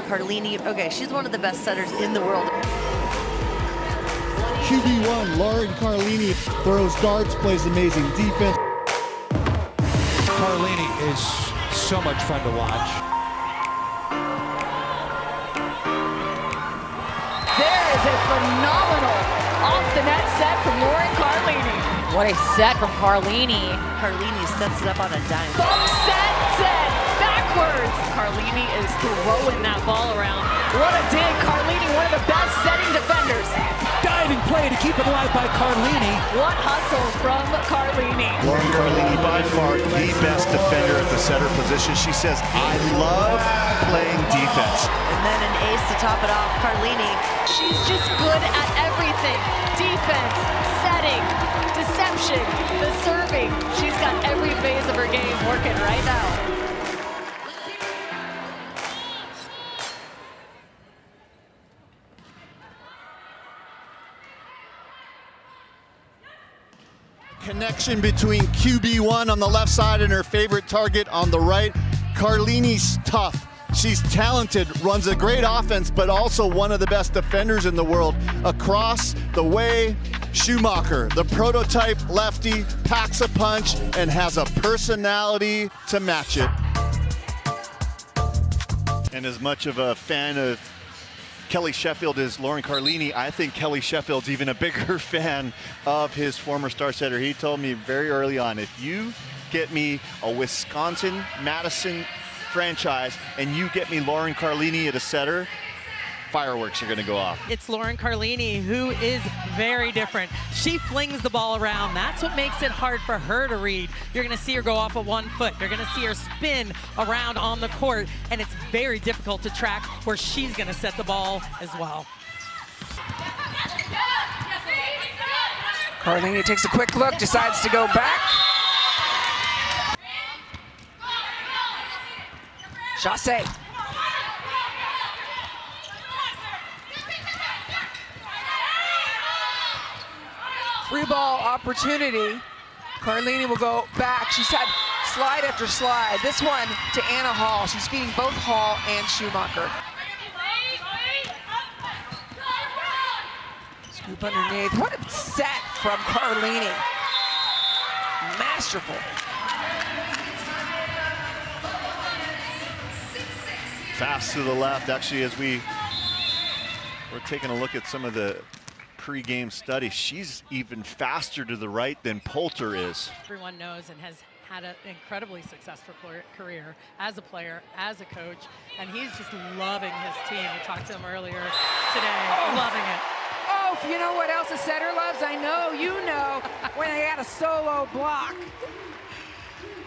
Carlini, okay, she's one of the best setters in the world. QB1, Lauren Carlini throws darts, plays amazing defense. Carlini is so much fun to watch. There is a phenomenal off-the-net set from Lauren Carlini. What a set from Carlini. Carlini sets it up on a dime. Bump set, backwards. Carlini is throwing that ball around. What a dig. Carlini, one of the best setting defenders. Diving play to keep it alive by Carlini. What hustle from Carlini. Lauren Carlini, by far the best defender at the setter position. She says, I love playing defense. And then an ace to top it off, Carlini. She's just good at everything. Defense, setting, deception, the serving. She's got every phase of her game working right now. Connection between QB1 on the left side and her favorite target on the right. Carlini's tough. She's talented, runs a great offense, but also one of the best defenders in the world. Across the way, Schumacher, the prototype lefty, packs a punch and has a personality to match it. And as much of a fan of Kelly Sheffield as Lauren Carlini, I think Kelly Sheffield's even a bigger fan of his former star setter. He told me very early on, if you get me a Wisconsin Madison franchise and you get me Lauren Carlini at a setter, fireworks are going to go off. It's Lauren Carlini, who is very different. She flings the ball around. That's what makes it hard for her to read. You're going to see her go off of one foot. You're going to see her spin around on the court, and it's very difficult to track where she's going to set the ball as well. Carlini takes a quick look, decides to go back. Chassé. Free ball opportunity. Carlini will go back. She's had slide after slide. This one to Anna Hall. She's feeding both Hall and Schumacher. Scoop underneath. What a set from Carlini. Masterful. Fast to the left. Actually, as we're taking a look at some of the pre-game studies, she's even faster to the right than Poulter is. Everyone knows and has had an incredibly successful career as a player, as a coach, and he's just loving his team. We talked to him earlier today, loving it. Oh, you know what else a setter loves? I know, you know, when they had a solo block.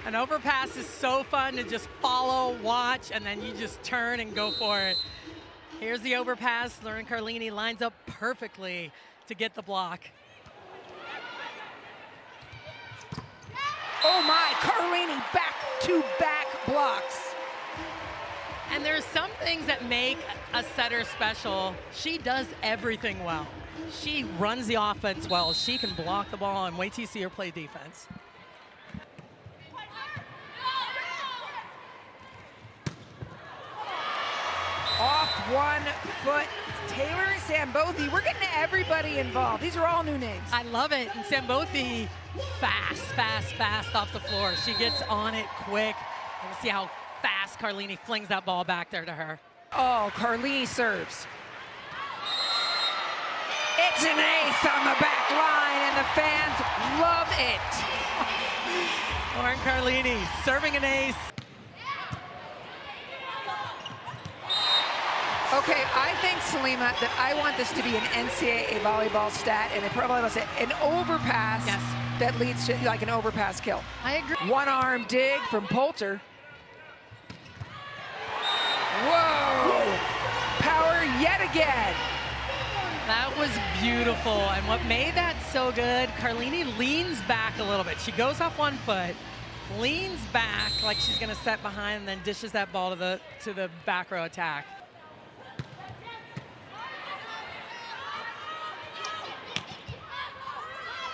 An overpass is so fun to just follow, watch, and then you just turn and go for it. Here's the overpass. Lauren Carlini lines up perfectly to get the block. Oh my, Carlini back-to-back blocks. And there's some things that make a setter special. She does everything well. She runs the offense well. She can block the ball, and wait till you see her play defense. Off 1 foot, Taylor and Sambothi. We're getting everybody involved. These are all new names. I love it. And Sambothi, fast off the floor. She gets on it quick. And we'll see how fast Carlini flings that ball back there to her. Oh, Carlini serves. It's an ace on the back line, and the fans love it. Lauren Carlini serving an ace. Okay, I think, Salima, that I want this to be an NCAA volleyball stat, and a pro volleyball stat, an overpass that leads to like an overpass kill. I agree. One arm dig from Poulter. Whoa! Power yet again. That was beautiful, and what made that so good, Carlini leans back a little bit. She goes off 1 foot, leans back like she's gonna set behind, and then dishes that ball to the back row attack.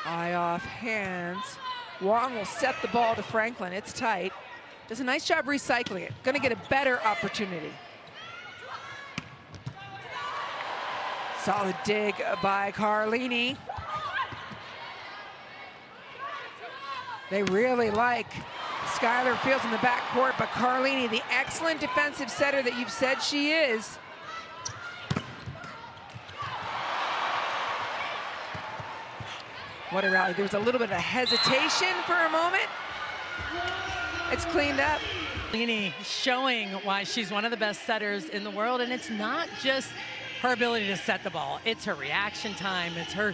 Eye off hands. Wong will set the ball to Franklin. It's tight. Does a nice job recycling it. Gonna get a better opportunity. Solid dig by Carlini. They really like Skylar Fields in the backcourt, but Carlini, the excellent defensive setter that you've said she is. What a rally. There was a little bit of hesitation for a moment. It's cleaned up. Carlini showing why she's one of the best setters in the world, and it's not just her ability to set the ball. It's her reaction time. It's her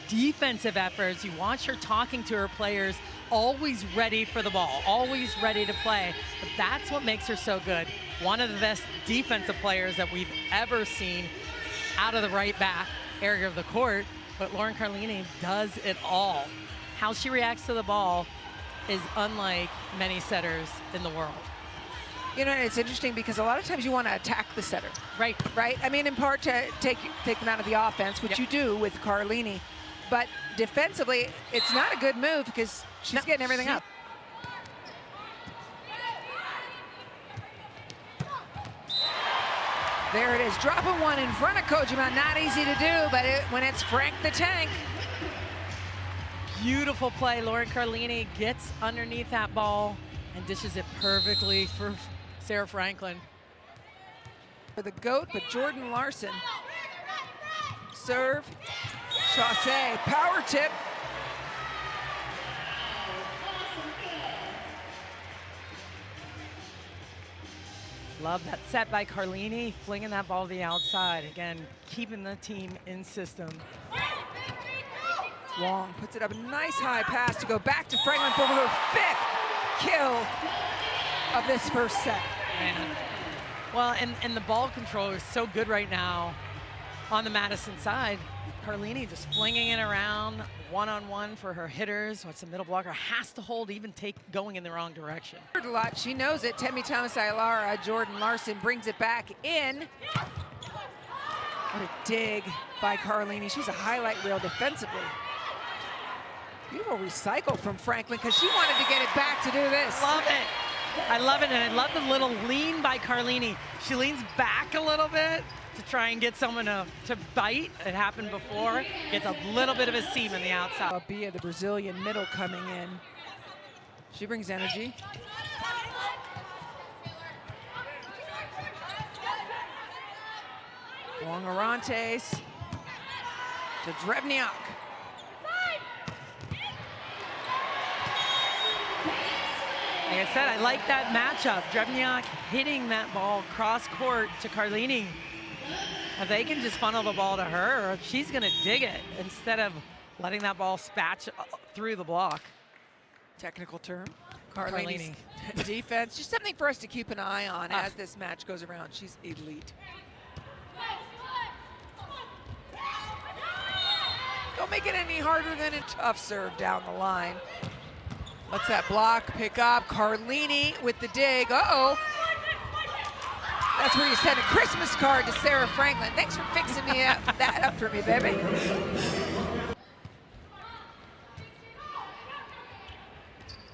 defensive efforts. You watch her talking to her players, always ready for the ball, always ready to play. But that's what makes her so good. One of the best defensive players that we've ever seen out of the right back area of the court. But Lauren Carlini does it all. How she reacts to the ball is unlike many setters in the world. You know, it's interesting because a lot of times you want to attack the setter. Right. Right? I mean, in part to take them out of the offense, which you do with Carlini. But defensively, it's not a good move because she's getting everything up. There it is, dropping one in front of Kojima. Not easy to do, but when it's Frank the Tank. Beautiful play. Lauren Carlini gets underneath that ball and dishes it perfectly for Sarah Franklin. For the GOAT, but Jordan Larson. Serve, Chaussee, power tip. Love that set by Carlini, flinging that ball to the outside. Again, keeping the team in system. Wong puts it up, a nice high pass to go back to Franklin for her 5th kill of this first set. Man. Well, and the ball control is so good right now on the Madison side. Carlini just flinging it around, one-on-one for her hitters. What's the middle blocker? Has to hold, even going in the wrong direction. A lot, she knows it. Temi Thomas-Ailara, Jordan Larson brings it back in. What a dig by Carlini. She's a highlight reel defensively. Beautiful recycle from Franklin because she wanted to get it back to do this. Love it. I love it, and I love the little lean by Carlini. She leans back a little bit to try and get someone to bite. It happened before. Gets a little bit of a seam in the outside. Bia, the Brazilian middle, coming in. She brings energy. Long Arantes to Drevniak. Like I said, I like that matchup. Drevniak hitting that ball cross court to Carlini. If they can just funnel the ball to her, or she's going to dig it instead of letting that ball spatch through the block. Technical term. Carlini's defense. Just something for us to keep an eye on as this match goes around. She's elite. Don't make it any harder than a tough serve down the line. Let's that block pick up. Carlini with the dig. Uh-oh. That's where you send a Christmas card to Sarah Franklin. Thanks for fixing me up, that up for me, baby.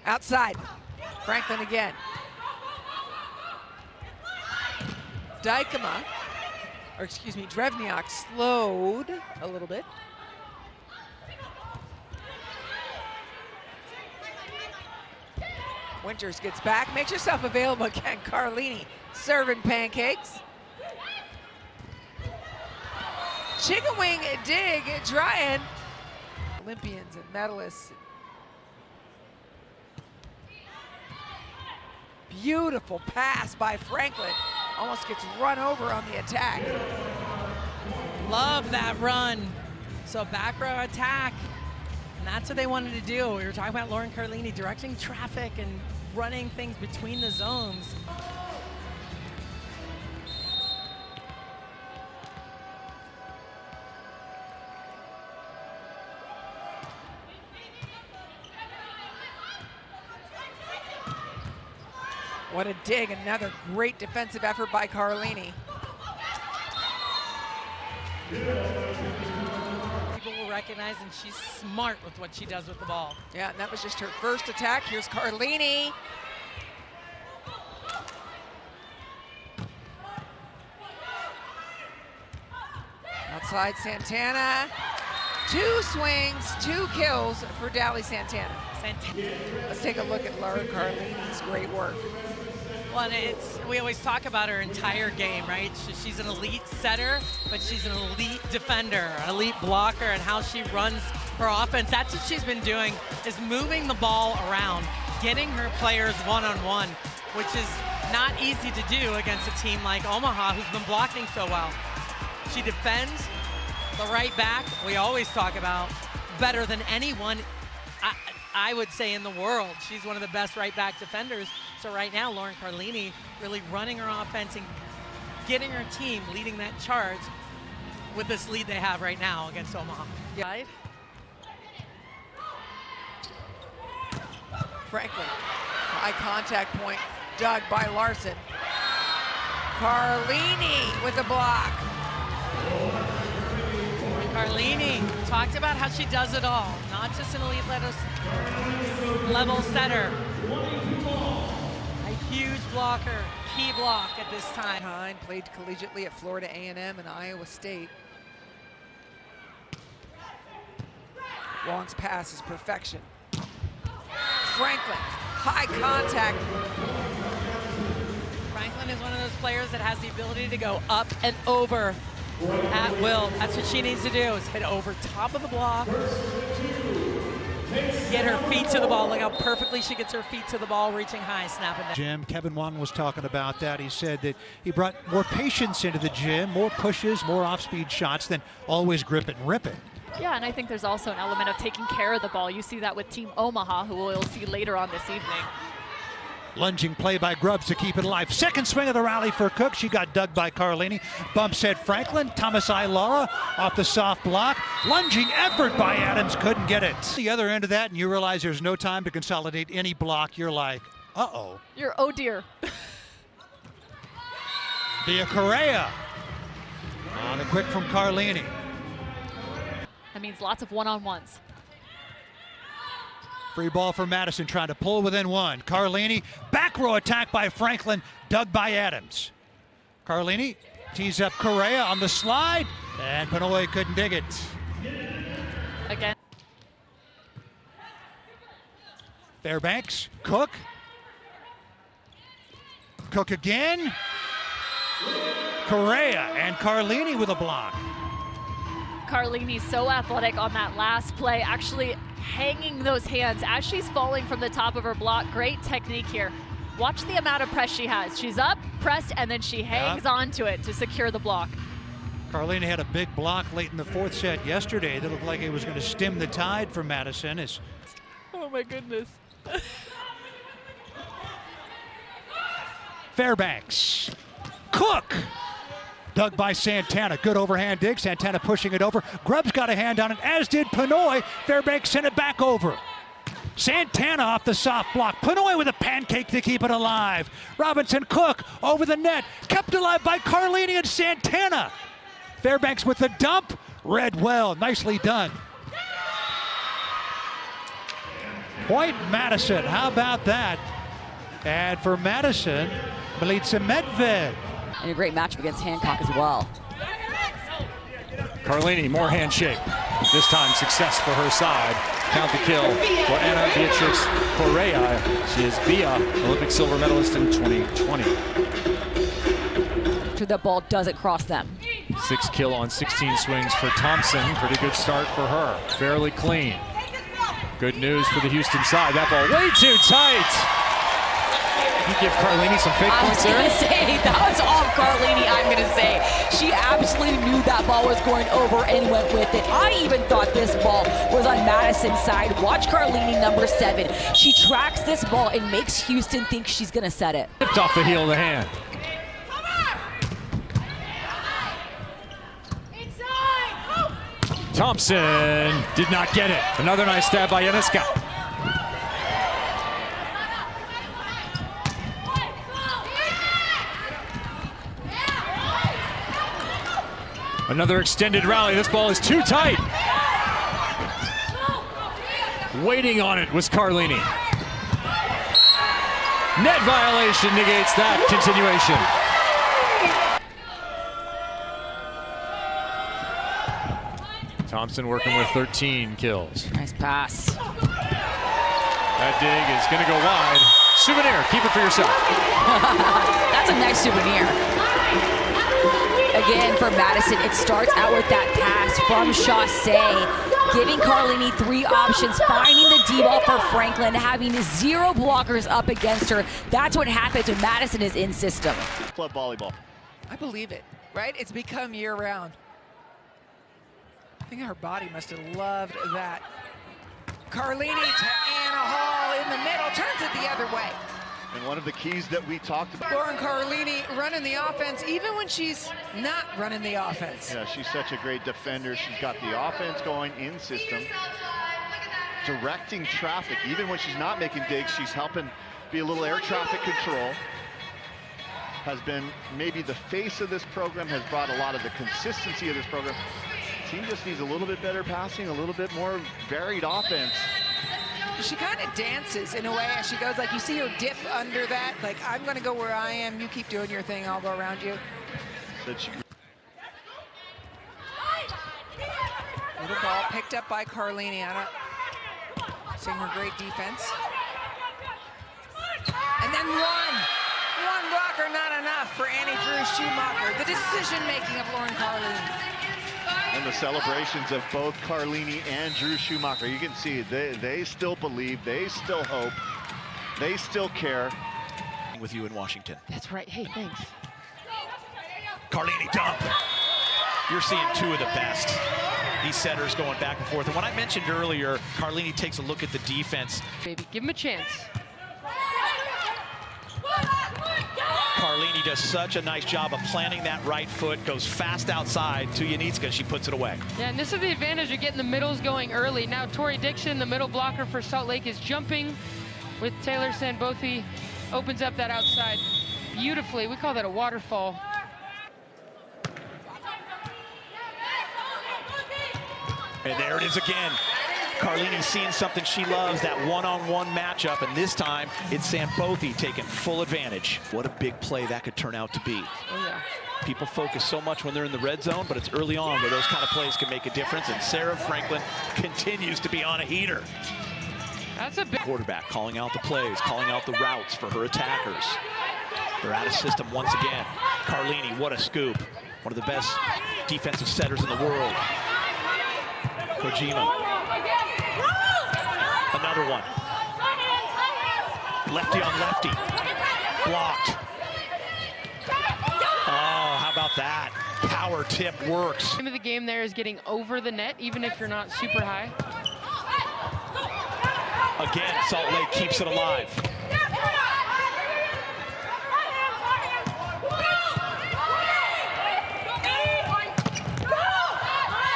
Outside. Franklin again. Dykema, or excuse me, Drevniak slowed a little bit. Winters gets back, makes herself available again. Carlini serving pancakes. Chicken wing dig, trying. Olympians and medalists. Beautiful pass by Franklin. Almost gets run over on the attack. Love that run. So back row attack. And that's what they wanted to do. We were talking about Lauren Carlini directing traffic and running things between the zones. What a dig, another great defensive effort by Carlini. People will recognize, and she's smart with what she does with the ball. Yeah, and that was just her first attack. Here's Carlini. Outside Santana. 2 swings, 2 kills for Dally Santana. Let's take a look at Lauren Carlini's great work. Well, and we always talk about her entire game, right? She's an elite setter, but she's an elite defender, an elite blocker, and how she runs her offense. That's what she's been doing, is moving the ball around, getting her players one-on-one, which is not easy to do against a team like Omaha, who's been blocking so well. She defends the right back. We always talk about better than anyone, I would say, in the world. She's one of the best right back defenders. So right now, Lauren Carlini really running her offense and getting her team leading that charge with this lead they have right now against Omaha. Right. Franklin, high contact point, dug by Larson. Carlini with a block. Carlini talked about how she does it all, not just an elite level setter. A huge blocker, key block at this time. Played collegiately at Florida A&M and Iowa State. Wong's pass is perfection. Franklin, high contact. Franklin is one of those players that has the ability to go up and over at will. That's what she needs to do, is hit over top of the block, get her feet to the ball. Look how perfectly she gets her feet to the ball, reaching high, snapping down. Gym, Kevin Wan was talking about that. He said that he brought more patience into the gym, more pushes, more off-speed shots than always grip it and rip it. Yeah, and I think there's also an element of taking care of the ball. You see that with Team Omaha, who we'll see later on this evening. Lunging play by Grubbs to keep it alive. Second swing of the rally for Cook. She got dug by Carlini. Bumps head Franklin. Thomas Ilara off the soft block. Lunging effort by Adams. Couldn't get it. The other end of that, and you realize there's no time to consolidate any block. You're like, uh-oh. You're, oh dear. Via Correa. On the quick from Carlini. That means lots of one-on-ones. Free ball for Madison, trying to pull within one. Carlini, back row attack by Franklin, dug by Adams. Carlini tees up Correa on the slide, and Pinoy couldn't dig it. Again. Fairbanks, Cook. Cook again. Correa and Carlini with a block. Carlini's so athletic on that last play, actually hanging those hands as she's falling from the top of her block. Great technique here. Watch the amount of press she has. She's up, pressed, and then she hangs onto it to secure the block. Carlini had a big block late in the fourth set yesterday that looked like it was going to stem the tide for Madison. Oh my goodness. Fairbanks. Cook. Dug by Santana. Good overhand dig. Santana pushing it over. Grubbs got a hand on it, as did Pinoy. Fairbanks sent it back over. Santana off the soft block. Pinoy with a pancake to keep it alive. Robinson Cook over the net. Kept alive by Carlini and Santana. Fairbanks with the dump. Read well. Nicely done. Point Madison. How about that? And for Madison, Milica Medved. And a great matchup against Hancock as well. Carlini, more handshake. This time success for her side. Count the kill for Ana Beatrix Correa. She is via Olympic silver medalist in 2020. The ball doesn't cross them. 6 kill on 16 swings for Thompson. Pretty good start for her. Fairly clean. Good news for the Houston side. That ball way too tight. You give Carlini some fake points there? I was going to say, that was off Carlini, I'm going to say. She absolutely knew that ball was going over and went with it. I even thought this ball was on Madison's side. Watch Carlini, number 7. She tracks this ball and makes Houston think she's going to set it. Tipped off the heel of the hand. Thompson did not get it. Another nice stab by Yaneska. Another extended rally. This ball is too tight. Waiting on it was Carlini. Net violation negates that continuation. Thompson working with 13 kills. Nice pass. That dig is going to go wide. Souvenir, keep it for yourself. That's a nice souvenir. Again, for Madison, it starts out with that pass from Chassé, giving Carlini 3 options, finding the D-ball for Franklin, having 0 blockers up against her. That's what happens when Madison is in system. Club volleyball. I believe it, right? It's become year-round. I think her body must have loved that. Carlini to Anna Hall in the middle, turns it the other way. And one of the keys that we talked about. Lauren Carlini running the offense, even when she's not running the offense. Yeah, she's such a great defender. She's got the offense going in system, directing traffic. Even when she's not making digs, she's helping be a little air traffic control. Has been maybe the face of this program, has brought a lot of the consistency of this program. Team just needs a little bit better passing, a little bit more varied offense. She kind of dances in a way as she goes, like you see her dip under that, like I'm gonna go where I am, you keep doing your thing, I'll go around you. Little ball picked up by Carlini. Seeing her great defense. And then one blocker, not enough for Annie Drew Schumacher. The decision-making of Lauren Carlini. And the celebrations of both Carlini and Drew Schumacher. You can see they still believe, they still hope, they still care. With you in Washington. That's right. Hey, thanks. Carlini dump. You're seeing 2 of the best. These setters going back and forth. And when I mentioned earlier, Carlini takes a look at the defense. Baby, give him a chance. Carlini does such a nice job of planting that right foot, goes fast outside to Janitska, she puts it away. Yeah, and this is the advantage of getting the middles going early. Now Tori Dixon, the middle blocker for Salt Lake, is jumping with Taylor Sandbothi, opens up that outside beautifully. We call that a waterfall. And there it is again. Carlini's seeing something she loves, that one-on-one matchup, and this time it's Sandbothi taking full advantage. What a big play that could turn out to be. Oh, yeah. People focus so much when they're in the red zone, but it's early on where those kind of plays can make a difference, and Sarah Franklin continues to be on a heater. That's a big Quarterback calling out the plays, calling out the routes for her attackers. They're out of system once again. Carlini, what a scoop. One of the best defensive setters in the world. Kojima. Another one. Lefty on lefty. Blocked. Oh, how about that? Power tip works. The name of the game there is getting over the net, even if you're not super high. Again, Salt Lake keeps it alive.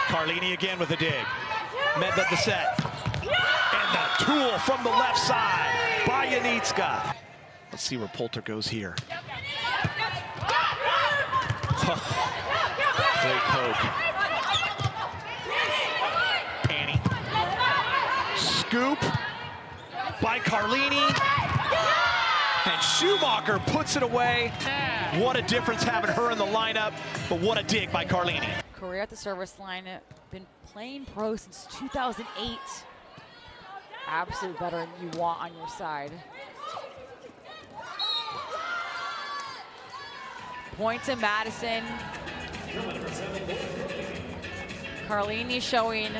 Carlini again with a dig. Medved the set. And the tool from the left side by Janitska. Let's see where Poulter goes here. Great poke. Annie. Scoop by Carlini. And Schumacher puts it away. What a difference having her in the lineup, but what a dig by Carlini. Career at the service line, been playing pro since 2008. Absolute veteran you want on your side. Point to Madison. Carlini showing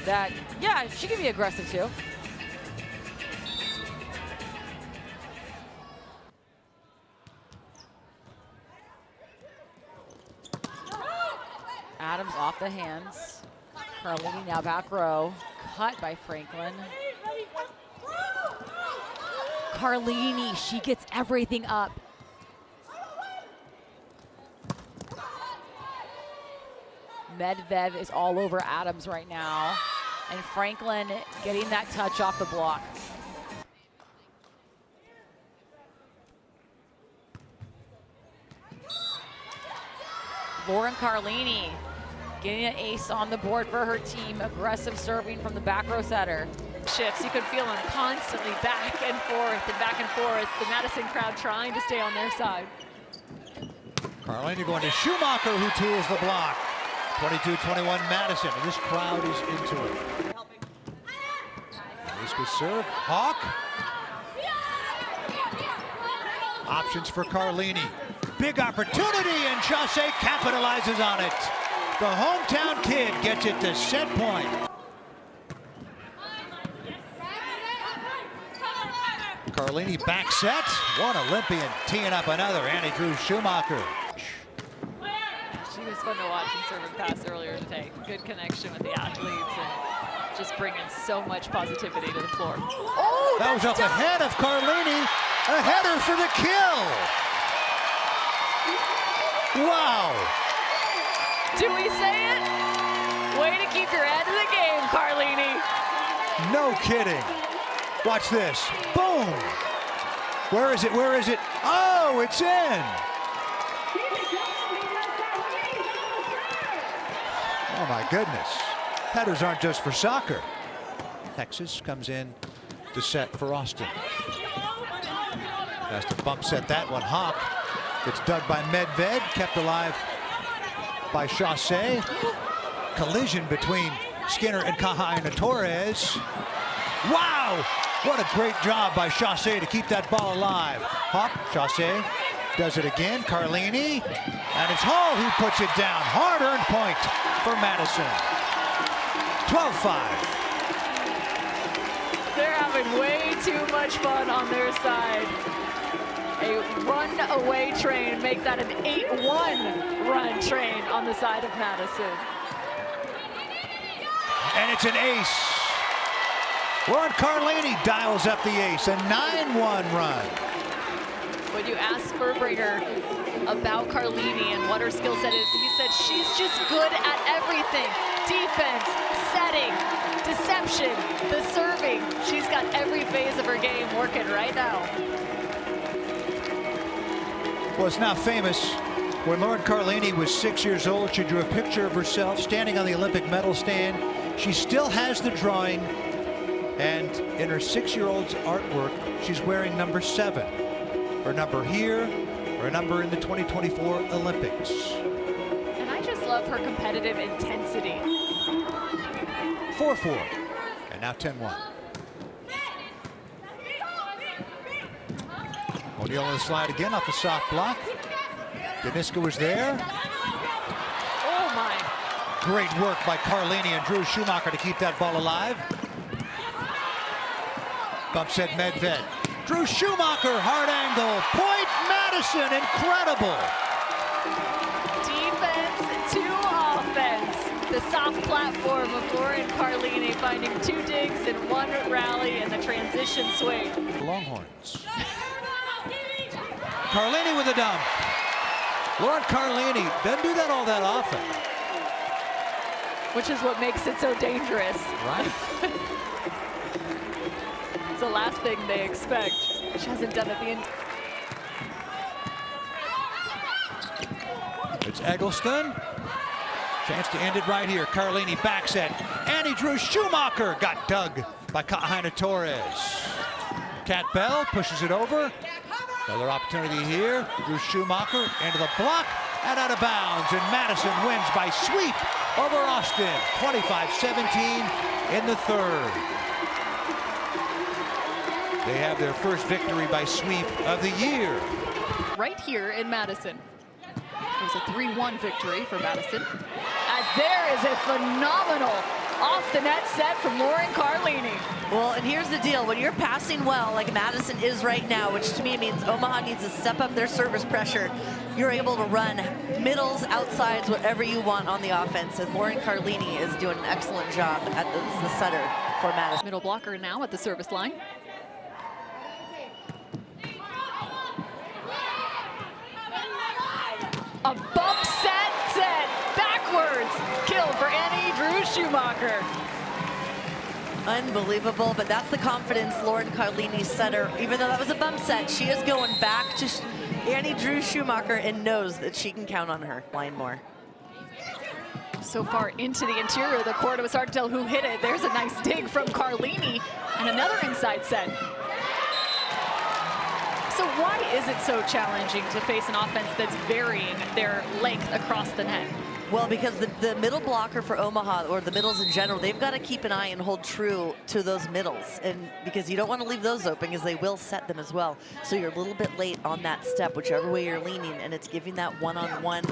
that, yeah, she can be aggressive too. Adams off the hands. Carlini now back row. Cut by Franklin. Carlini, she gets everything up. Medved is all over Adams right now. And Franklin getting that touch off the block. Lauren Carlini getting an ace on the board for her team. Aggressive serving from the back row setter. Shifts, you could feel them constantly back and forth and back and forth. The Madison crowd trying to stay on their side. Carlini going to Schumacher, who tools the block. 22-21 Madison, and this crowd is into it. This could serve. Hawk. Options for Carlini. Big opportunity, and Chausse capitalizes on it. The hometown kid gets it to set point. Carlini back set. One Olympian teeing up another. Annie Drew Schumacher. She was fun to watch in serve and pass earlier today. Good connection with the athletes and just bringing so much positivity to the floor. Oh, that was up ahead of Carlini. A header for the kill. Wow. Do we say it? Way to keep your head in the game, Carlini. No kidding. Watch this. Boom. Where is it? Where is it? Oh, it's in. Oh, my goodness. Headers aren't just for soccer. Texas comes in to set for Austin. Has to bump set that one. Hawk gets dug by Medved, kept alive by Chausse. Collision between Skinner and Kahaina Torres. Wow! What a great job by Chausse to keep that ball alive. Hawk, Chausse does it again. Carlini, and it's Hall who puts it down. Hard-earned point for Madison. 12-5. They're having way too much fun on their side. A run-away train, make that an 8-1 run train on the side of Madison. And it's an ace. Lauren Carlini dials up the ace, a 9-1 run. When you ask Furbringer about Carlini and what her skill set is, he said she's just good at everything. Defense, setting, deception, the serving. She's got every phase of her game working right now. Well, it's now famous. When Lauren Carlini was 6 years old, she drew a picture of herself standing on the Olympic medal stand. She still has the drawing, and in her 6-year-old's artwork, she's wearing number 7. Her number here, her number in the 2024 Olympics. And I just love her competitive intensity. 4-4, and now 10-1. O'Neal on the slide again off the soft block. Deniska was there. Oh my. Great work by Carlini and Drew Schumacher to keep that ball alive. Bump set Medved. Drew Schumacher, hard angle. Point Madison, incredible. Defense to offense. The soft platform of Lauren Carlini finding 2 digs in 1 rally and the transition swing. Longhorns. Carlini with a dump. Lauren Carlini doesn't do that all that often. Which is what makes it so dangerous. Right. It's the last thing they expect. She hasn't done it the end. It's Eggleston. Chance to end it right here. Carlini back set. Annie Drew Schumacher got dug by Kahaina Torres. Kat Bell pushes it over. Another opportunity here. Drew Schumacher into the block and out of bounds. And Madison wins by sweep over Austin. 25-17 in the third. They have their first victory by sweep of the year. Right here in Madison. It was a 3-1 victory for Madison. As there is a phenomenal off-the-net set from Lauren Carlini. Well, and here's the deal. When you're passing well, like Madison is right now, which to me means Omaha needs to step up their service pressure, you're able to run middles, outsides, whatever you want on the offense. And Lauren Carlini is doing an excellent job at the setter for Madison. Middle blocker now at the service line. A bump set backwards. Kill for Annie Drew Schumacher. Unbelievable, but that's the confidence Lauren Carlini's setter. Even though that was a bump set, she is going back to Annie Drew Schumacher and knows that she can count on her. Line more. So far into the interior of the court, it was hard to tell who hit it. There's a nice dig from Carlini and another inside set. So why is it so challenging to face an offense that's varying their length across the net? Well, because the middle blocker for Omaha, or the middles in general, they've got to keep an eye and hold true to those middles. And because you don't want to leave those open, because they will set them as well. So you're a little bit late on that step, whichever way you're leaning, and it's giving that one-on-one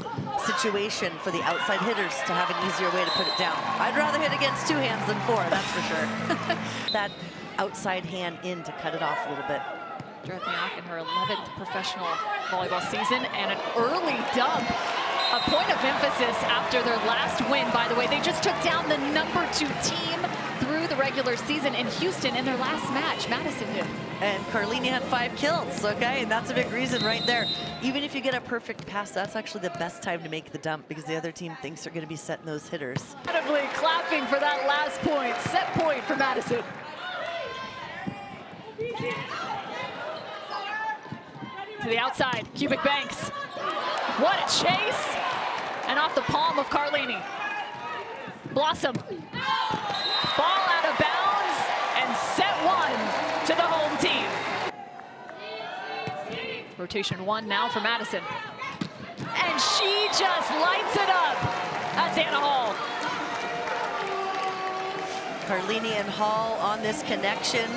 situation for the outside hitters to have an easier way to put it down. I'd rather hit against 2 hands than 4, that's for sure. That outside hand in to cut it off a little bit. Dretniak in her 11th professional volleyball season, and an early dump. A point of emphasis after their last win, by the way. They just took down the #2 team through the regular season in Houston in their last match. Madison did. And Carlini had 5 kills, okay? And that's a big reason right there. Even if you get a perfect pass, that's actually the best time to make the dump because the other team thinks they're going to be setting those hitters. Incredibly clapping for that last point. Set point for Madison. To the outside, Cubic Banks. What a chase! And off the palm of Carlini. Blossom. Ball out of bounds, and set 1 to the home team. Rotation 1 now for Madison. And she just lights it up. That's Anna Hall. Carlini and Hall on this connection.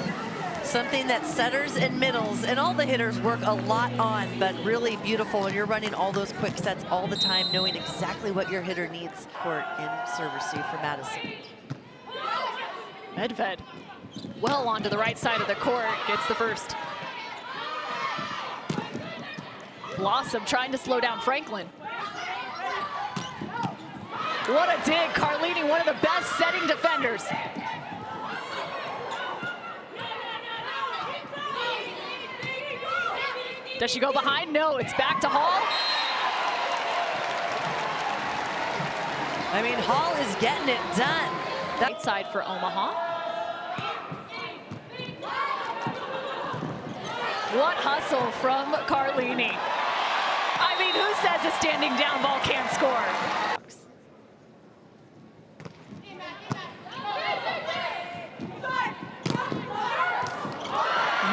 Something that setters and middles and all the hitters work a lot on, but really beautiful when you're running all those quick sets all the time, knowing exactly what your hitter needs. Court in serve receive for Madison. Medved well onto the right side of the court, gets the first. Blossom trying to slow down Franklin. What a dig, Carlini, one of the best setting defenders. Does she go behind? No, it's back to Hall. I mean, Hall is getting it done. Right side for Omaha. What hustle from Carlini. I mean, who says a standing down ball can't score?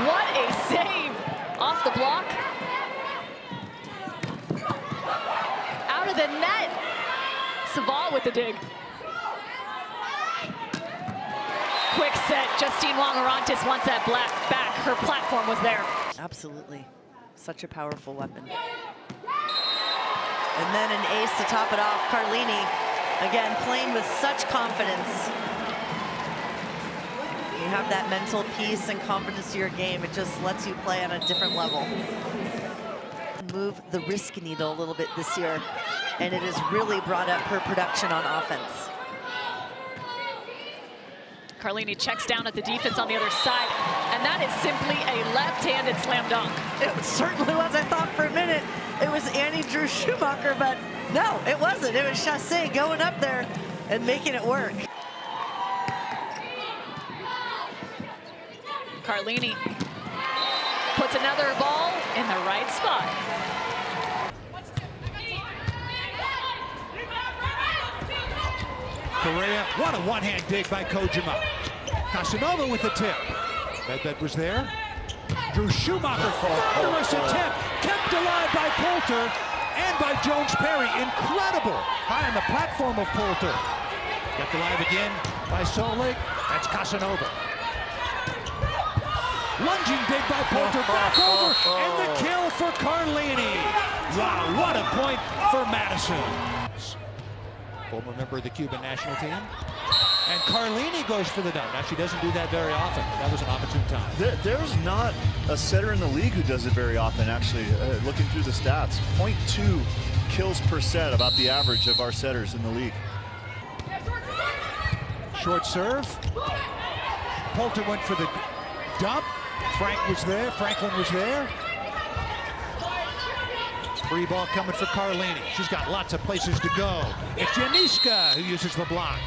What a save off the block. Out of the net. Saval with the dig. Quick set. Justine Wong-Orantes wants that back. Her platform was there. Absolutely. Such a powerful weapon. And then an ace to top it off. Carlini, again, playing with such confidence. You have that mental peace and confidence to your game. It just lets you play on a different level. Move the risk needle a little bit this year, and it has really brought up her production on offense. Carlini checks down at the defense on the other side, and that is simply a left-handed slam dunk. It certainly was. I thought for a minute it was Annie Drew Schumacher, but no, it wasn't. It was Chassé going up there and making it work. Carlini puts another ball in the right spot. Correa, what a one-hand dig by Kojima. Casanova with the tip. Medved was there. Drew Schumacher, thunderous attempt, kept alive by Poulter and by Jones Perry. Incredible, high on the platform of Poulter. Kept alive again by Solik. That's Casanova. Lunging dig by Poulter, back over, and the kill for Carlini. Wow, what a point for Madison. Former member of the Cuban national team. And Carlini goes for the dunk. Now, she doesn't do that very often. That was an opportune time. There's not a setter in the league who does it very often, actually, looking through the stats. 0.2 kills per set, about the average of our setters in the league. Short serve. Poulter went for the dump. Frank was there. Franklin was there. Free ball coming for Carlini. She's got lots of places to go. It's Janiska who uses the block.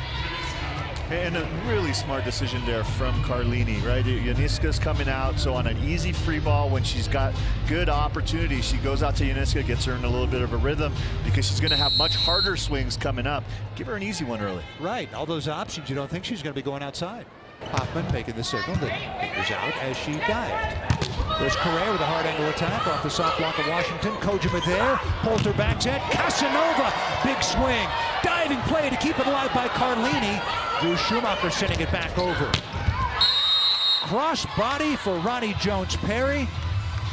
And a really smart decision there from Carlini, right? Janiska's coming out, so on an easy free ball, when she's got good opportunity, she goes out to Janiska, gets her in a little bit of a rhythm, because she's going to have much harder swings coming up. Give her an easy one early. Right, all those options, you don't think she's going to be going outside. Hoffman making the signal that fingers out as she dived. There's Correa with a hard angle attack off the soft block of Washington. Kojima there. Poulter backs at Casanova. Big Big swing. Diving play to keep it alive by Carlini. Drew Schumacher sending it back over. Cross body for Ronnie Jones-Perry.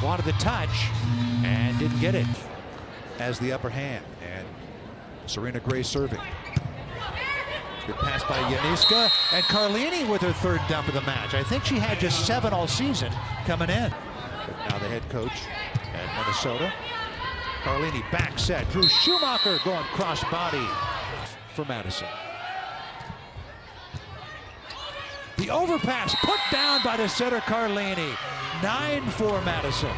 Wanted the touch and didn't get it. Has the upper hand. And Serena Gray serving. Good pass by Janiska, and Carlini with her third dump of the match. I think she had just 7 all season coming in. But now the head coach at Minnesota. Carlini back set. Drew Schumacher going cross body for Madison. The overpass put down by the setter Carlini. 9-4 Madison.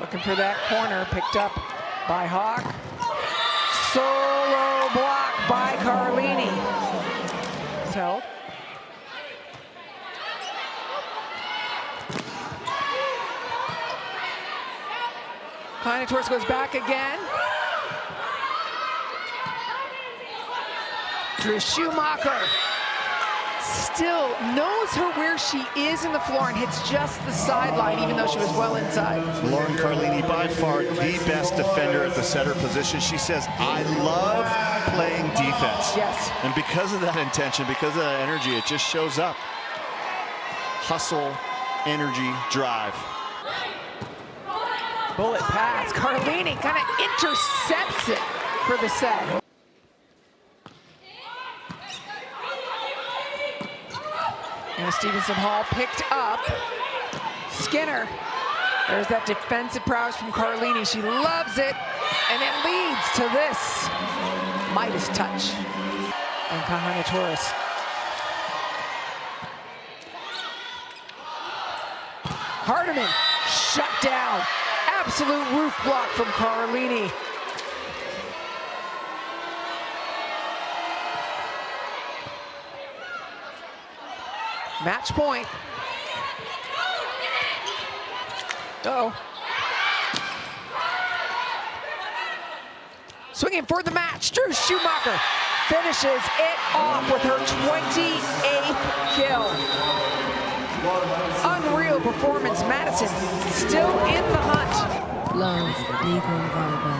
Looking for that corner, picked up by Hawk. Solo block by Carlini. It's held. Torres goes back again. Drew Schumacher still knows her where she is in the floor and hits just the sideline, even though she was well inside. Lauren Carlini, by far the best defender at the setter position. She says, I love playing defense. Yes. And because of that intention, because of that energy, it just shows up. Hustle, energy, drive. Bullet pass. Carlini kind of intercepts it for the set. And Stevenson Hall picked up. Skinner. There's that defensive prowess from Carlini. She loves it. And it leads to this Midas touch. And Kahana Torres. Hardiman shut down. Absolute roof block from Carlini. Match point. Uh-oh. Swinging for the match, Drew Schumacher finishes it off with her 28th kill. Unreal performance, Madison still in the hunt. Love, legal volleyball.